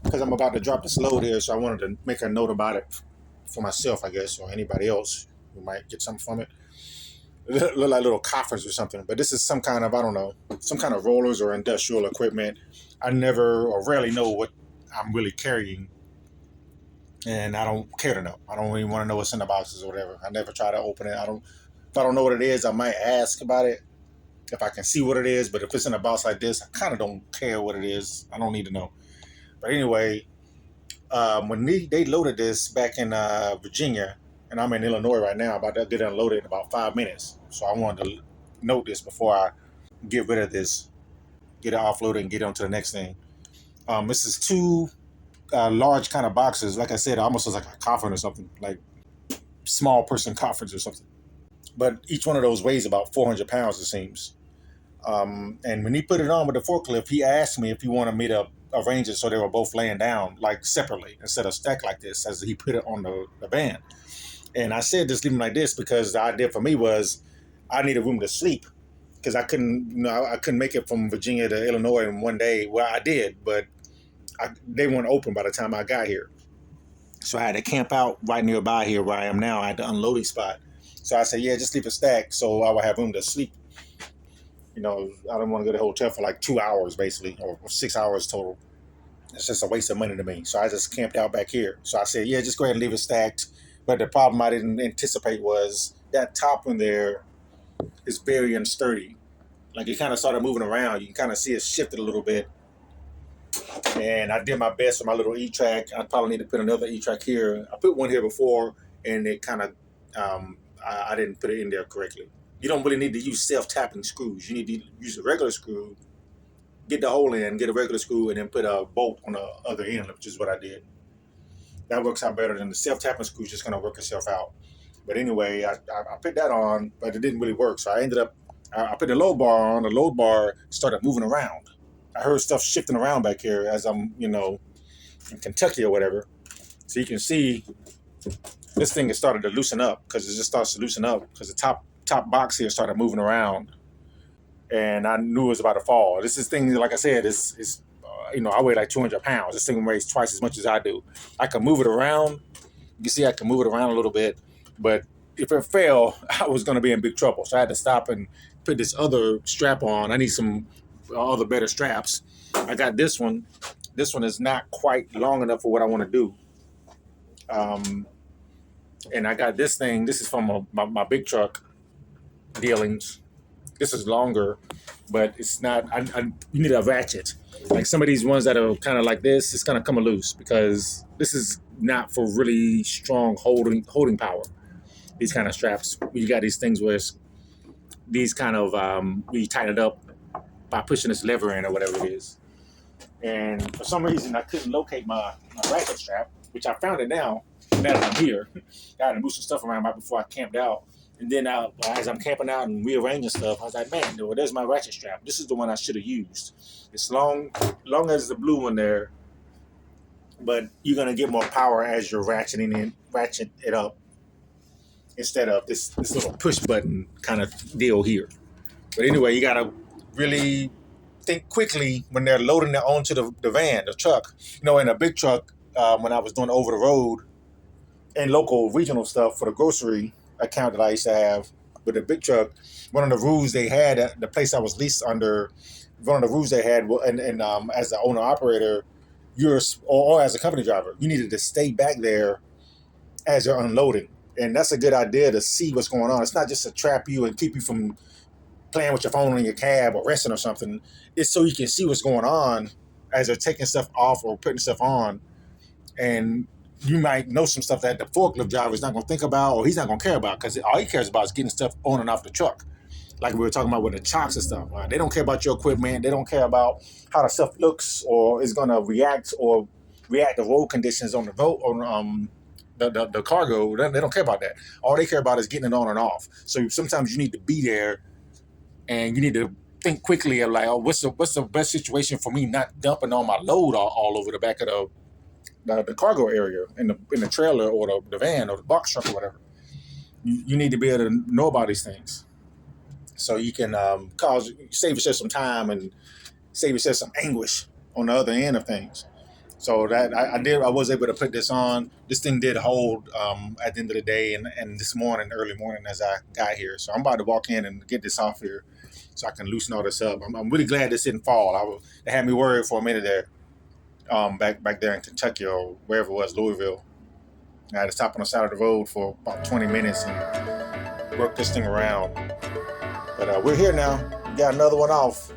because I'm about to drop this load here, so I wanted to make a note about it for myself, I guess, or anybody else who might get something from it. It look like little coffers or something, but this is some kind of, I don't know, some kind of rollers or industrial equipment. I never or rarely know what I'm really carrying, and I don't care to know. I don't even want to know what's in the boxes or whatever. I never try to open it. I don't. If I don't know what it is, I might ask about it if I can see what it is. But if it's in a box like this, I kind of don't care what it is. I don't need to know. But anyway, when they loaded this back in Virginia, and I'm in Illinois right now, about to get unloaded in about 5 minutes. So I wanted to note this before I get rid of this, get it offloaded, and get on to the next thing. This is two large kind of boxes. Like I said, almost looks like a coffin or something, like small person coffins or something. But each one of those weighs about 400 pounds, it seems. And when he put it on with the forklift, he asked me if he wanted me to arrange it so they were both laying down, like separately, instead of stacked like this, as he put it on the van. And I said just leave them like this because the idea for me was I needed room to sleep because I couldn't, I couldn't make it from Virginia to Illinois in one day. Well, I did, but they weren't open by the time I got here. So I had to camp out right nearby here where I am now. I had the unloading spot. So I said, yeah, just leave it stacked so I would have room to sleep. I don't want to go to the hotel for like 2 hours basically, or 6 hours total. It's just a waste of money to me. So I just camped out back here. So I said, yeah, just go ahead and leave it stacked. But the problem I didn't anticipate was that top in there is very unsturdy. Like it kind of started moving around. You can kind of see it shifted a little bit. And I did my best with my little E-track. I probably need to put another E-track here. I put one here before, and it kind of, I didn't put it in there correctly. You don't really need to use self-tapping screws. You need to use a regular screw, get the hole in, get a regular screw, and then put a bolt on the other end, which is what I did. That works out better than the self-tapping screw. Just going to work itself out. But anyway, I put that on, but it didn't really work. So I ended up, I put the load bar on. The load bar started moving around. I heard stuff shifting around back here as I'm, in Kentucky or whatever. So you can see this thing has started to loosen up because it just starts to loosen up because the top box here started moving around, and I knew it was about to fall. This is thing, like I said, is I weigh like 200 pounds. This thing weighs twice as much as I do. I can move it around. You can see I can move it around a little bit, but if it fell, I was going to be in big trouble. So I had to stop and put this other strap on. I need some other better straps. I got this one. This one is not quite long enough for what I want to do. And I got this thing. This is from my big truck dealings. This is longer, but it's not. You need a ratchet. Like some of these ones that are kind of like this, it's gonna come loose because this is not for really strong holding power. These kind of straps, you got these things where it's these kind of we tighten it up by pushing this lever in or whatever it is. And for some reason, I couldn't locate my ratchet strap, which I found it now that I'm here. I had to move some stuff around right before I camped out. And then as I'm camping out and rearranging stuff, I was like, man, there's my ratchet strap. This is the one I should have used. It's long as the blue one there, but you're going to get more power as you're ratchet it up instead of this little push button kind of deal here. But anyway, you got to really think quickly when they're loading it onto the van, the truck. In a big truck, when I was doing over the road and local regional stuff for the grocery account that I used to have with a big truck, one of the rules they had at the place I was leased under, one of the rules they had, and as the owner operator, or as a company driver, you needed to stay back there as you're unloading. And that's a good idea to see what's going on. It's not just to trap you and keep you from playing with your phone in your cab or resting or something. It's so you can see what's going on as they're taking stuff off or putting stuff on. And you might know some stuff that the forklift driver is not going to think about or he's not going to care about because all he cares about is getting stuff on and off the truck. Like we were talking about with the chocks and stuff. Right? They don't care about your equipment. They don't care about how the stuff looks or is going to react to road conditions on the boat or the cargo. They don't care about that. All they care about is getting it on and off. So sometimes you need to be there and you need to think quickly of like, oh, what's the best situation for me not dumping all my load all over the back of the cargo area in the trailer or the van or the box truck or whatever. You need to be able to know about these things so you can save yourself some time and save yourself some anguish on the other end of things. So that I was able to put this on. This thing did hold at the end of the day, and this morning, early morning, as I got here. So I'm about to walk in and get this off here, so I can loosen all this up. I'm really glad this didn't fall. It had me worried for a minute there, back there in Kentucky or wherever it was, Louisville. I had to stop on the side of the road for about 20 minutes and work this thing around. But we're here now. We got another one off.